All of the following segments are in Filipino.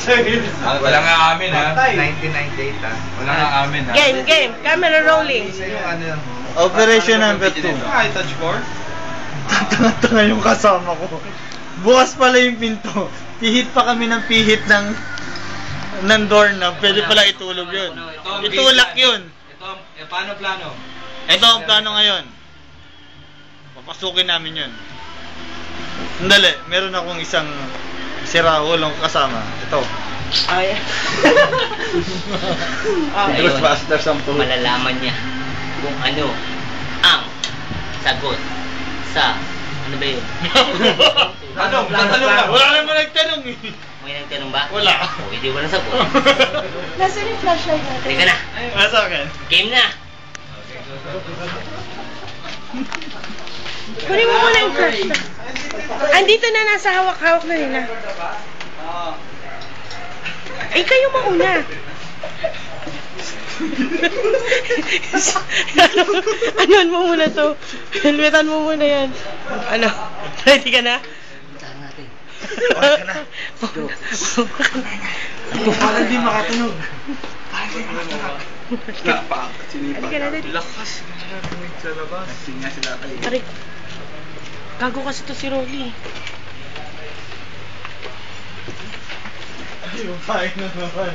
Wala nga amin ha. 1998 ha. Wala nga amin ha. Game. Camera rolling. Yung ano yun. Operation number 2. Ay, touch core? Tanga-tanga yung kasama ko. Bukas pala yung pinto. Pihit pa kami ng pihit ng doorknob. Pwede pala itulog yun. Itulak yun. Ito, paano plano? Ito ang plano ngayon. Papasukin namin yun. Sandali, meron akong isang sirahulong kasama. Ito. Ay. Ghostbusters ang po. Malalaman niya kung ano ang sagot sa ano ba yun? Tanong lang. Wala naman nagtanong eh. May nagtanong ba? Wala. O, hindi wala sagot. Nasaan yung flashlight natin? Halika na. Nasa akin. Game na. Kunin mo muna yung flashlight. Andito na, nasa hawak-hawak na nila. Ay, kayo mauna. Anuan mo muna to. Helmetan mo muna yan. Ano? Ready ka na? Saan natin? Okay ka na. Go. Parang di makatunog. Halika na, dali. Lakas. Sa labas. Tingnan sila kayo. Aray. Gago kasi to si Rolly. Ay, upain na naman.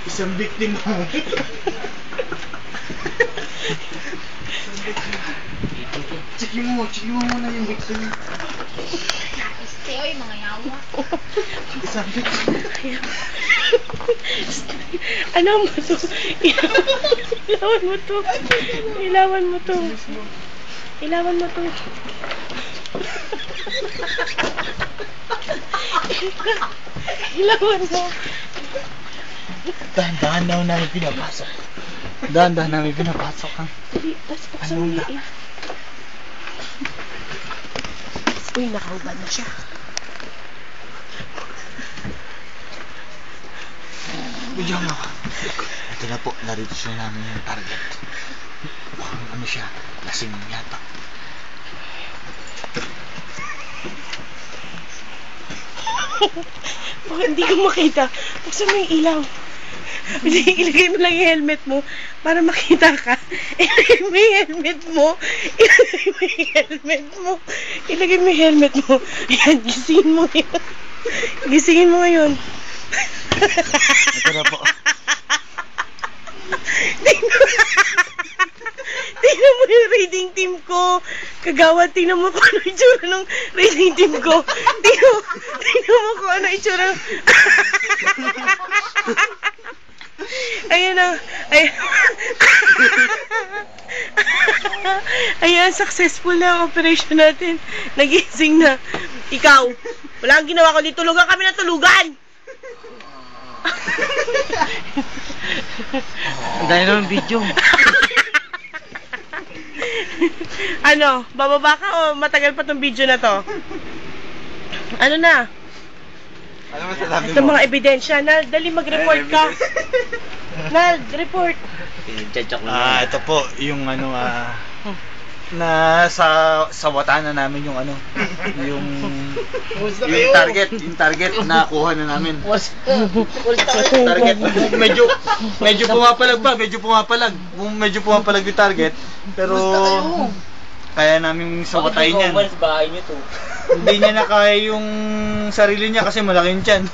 Isang victim mo. Checkin mo muna yung victim. Oy, mga yawa. Isang victim. Ano mo to? Ilawan mo to. Ilawan mo to. Ilawan mo to. Ilawan mo. Dahan-dahan daw namin pinapasok. Dahan-dahan namin pinapasok. Dali, tapos buksan mo yung Uy, nakahubad na siya. Bigyan mo ka. Ito na po, narito siya namin yung target. Mukhang ano siya, lasing yata. Bakit hindi ko makita? Buksan mo yung ilaw. Ilagay mo lang yung helmet mo para makita ka. Ilagay mo yung helmet mo. Ilagay mo yung helmet mo. Ilagay mo yung helmet mo. Ayan, gisingin mo yun. Gisingin mo ngayon. Ito na po. Tingnan mo yung raiding team ko. Kagawad, tingnan mo kung ano itsura ng raiding team ko. Tingnan mo kung ano itsura. Ayan na. Ayan, successful na ang operation natin. Nagising na. Ikaw, wala kang ginawa ko. Di tulugan kami na tulugan. Ang dahil naman video. Ano, bababa ka o matagal pa tong video na to? Ano na? Ano masasabi Ito mo? mga ebidensya. Nal, dali mag-report ka. Nal, report. Pinagchachok lang. Ito po, yung ano, na sa wata na namin yung ano, yung target nakuha na namin. Target medyo pumapalag yung target, pero kaya namin sa watayin yan. Bahay niyo to. Hindi niya na kaya yung sarili niya kasi malaki yung tiyan.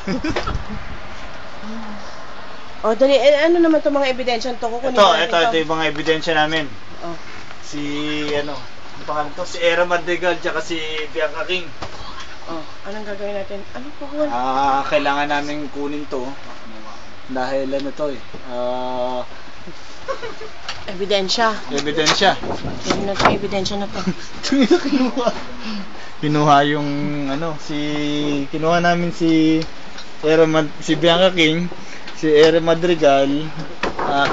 O, dali. Ano naman itong mga ebidensya to? Kukunin Ito yung mga ebidensya namin. Oh. Si ano pangalan to? Si Era Madrigal tsaka si Bianca King. Oh, anong gagawin natin? Anong kukuha? Kailangan namin kunin to dahil ano to Ebidensya. ebidensya. Yan na itong ebidensya na to. Kinuha yung ano, kinuha namin si Bianca King, si Era Madrigal,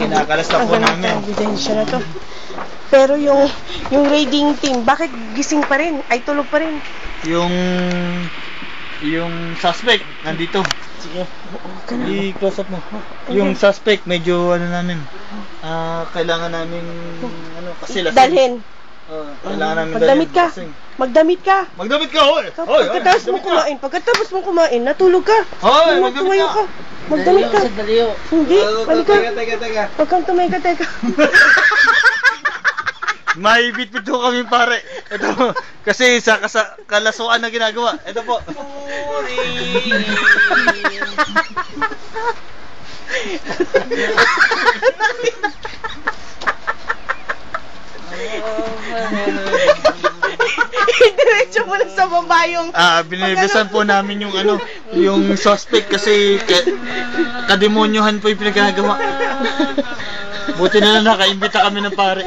kinakalas na po namin. Ebidensya na to. Pero yung raiding team, bakit gising pa rin? Ay, tulog pa rin. Yung suspect nandito. Sige. I-close up mo. Yung suspect medyo ano namin. Kailangan namin ano kasi lasing. Dalhin. Kailangan namin Magdamit ka. dalhin. Magdamit ka. Magdamit ka, hoy! Pagkatapos mo kumain, natulog ka. Hoy, Huwag magdamit tumayo ka. Magdamit ka. Hindi, balik ka. Teka. Huwag kang teka. May bitbit ko kami pare. Ito, kasi sa kalasuan na ginagawa. Ito po. Diretso mo na sa baba yung... Binibisan po namin yung yung suspect kasi kademonyohan po yung pinagagawa. Buti na lang nakaimbita kami ng pare.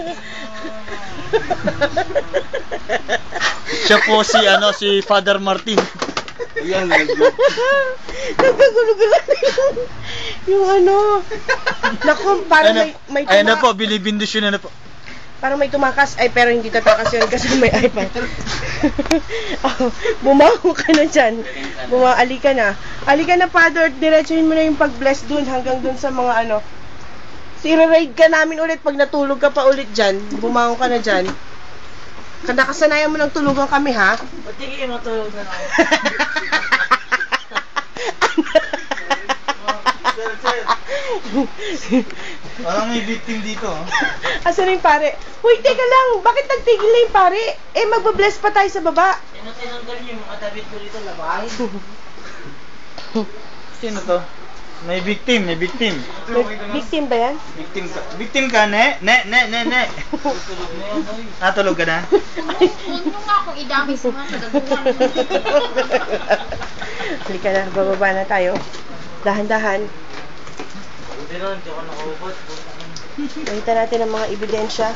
Siya po si Father Martin. Yan, Nagkagulo-gulo yung Naku, parang may Ayan na po, binibindisyon na po. Parang may tumakas. Ay, pero hindi tatakas yun kasi may iPad. Bumangon ka na dyan. Alika na. Alika na, Father. Diretsuhin mo na yung pag-bless dun hanggang dun sa mga i-raid ka namin ulit pag natulog ka pa ulit dyan. Bumangon ka na dyan. Nakasanayan mo ng tulugan kami, ha? Pati kayo matulog na ako. Parang may victim dito. Asan na yung pare? Uy, teka lang. Bakit nagtigil na yung pare? Magbabless pa tayo sa baba. Tinanggal niyo yung mga tabit ko dito, labahin. Sino to? May victim. Victim ba yan? Victim ka, ne? Natulog ka na? Huwag nyo nga akong idami sa mga kagaguhan. Halika na, bababa na tayo. Dahan-dahan. Buti nun, di ako nakaubot. Nakita natin ang mga ebidensya.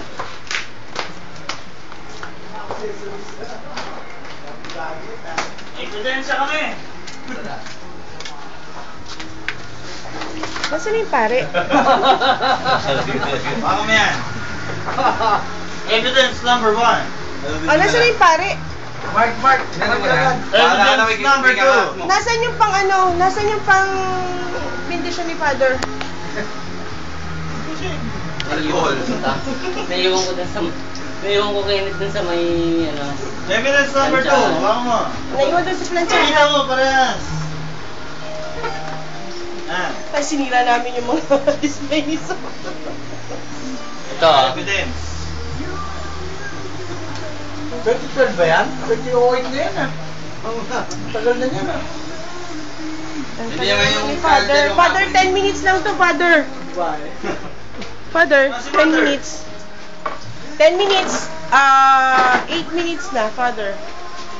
Ebidensya kami! Nasaan na yung pare? Baka mo yan. Evidence number 1. Nasaan na yung pare? Mark. Evidence number 2. Nasaan yung nasaan yung pang bindisyon ni Father? Alcohol. Naiwan ko Kenneth dun sa may, Evidence number 2. Baka mo. Naiwan doon sa plancha. Kita mo, parehas. Ay, sinira namin yung mga display ni Sam. Ito Evidence. 2012 ba yan? 2008 na yan Tagal na yan Hindi naman yung Father, 10 minutes lang to, Father. Father, 10 minutes. 10 minutes, 8 minutes na, Father.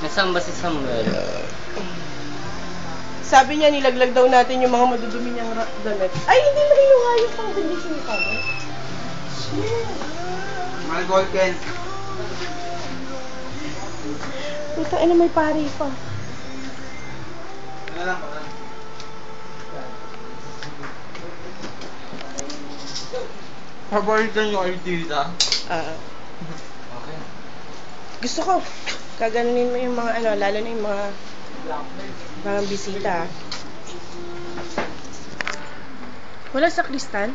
Nasaan ba si Samuel? Sabi niya, nilaglag daw natin yung mga madudumi niyang damit. Ay, hindi na yung hayop pang bindisyon ni Father. Alcohol, Ken. Puta, may pari pa. Ano lang. Paborito nyo kayo dito? Okay. Gusto ko, kaganunin mo yung mga lalo na yung mga bisita. Wala sa kristal?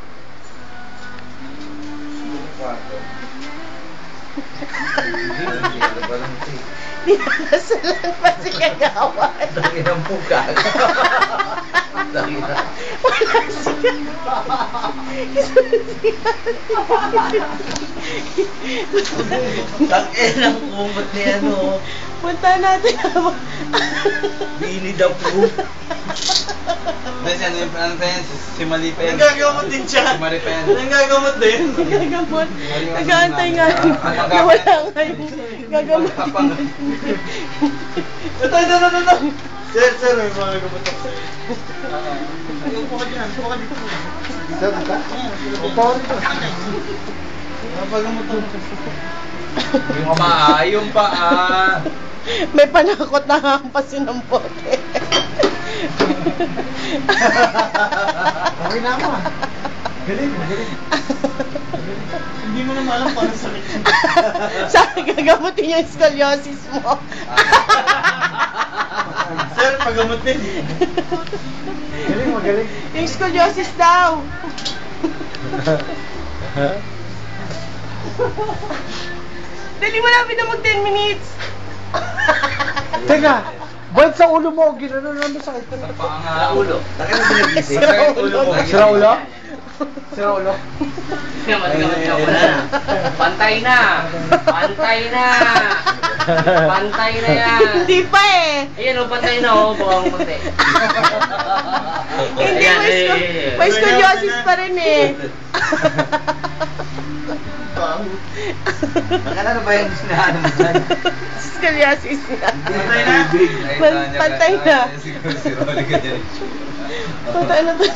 Dinadasalan pa si Kagawan. Dami ng buka. Dami na. Wala siya. Tang-inang kumot ni Punta natin. Bini the proof. Kasi ano pa yan? Si Mali pa yan. Nagagamot din siya. Si Mali pa yan. Nagagamot din. Gagamot. Nag-aantay nga. Nawala nga yung gagamot. Ito. Sir, may mga gagamot ako. Upo ka dyan. Upo ka dito. Sir, ka? Upo ka dito. Napagamot ako. Yung paa. May panakot na hampasin ng bote. Okay na ako Galing. Hindi mo naman alam paano sakit yun. Sabi, gagamutin yung scoliosis mo. Sir, pagamot din. Magaling. Yung scoliosis daw. Dali, malapit na mag 10 minutes. Teka, ba't sa ulo mo? Ginanon na masakit. Sa ulo. Sira ulo. Sira ulo? Sira ulo? Pantay na! Pantay na! Pantay na yan! Hindi pa eh. Ayan o, pantay na o. Bawang puti. Hindi, may scoliosis pa rin eh. Nakala ba yung sinahan mo dyan? Scoliosis na. Pantay na? Pantay na. Siguro si Rolly ka dyan. Pantay na to.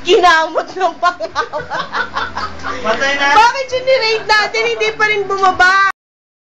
Kinamot ng pangawa. Patay na! Bakit yung nirate natin hindi pa rin bumaba?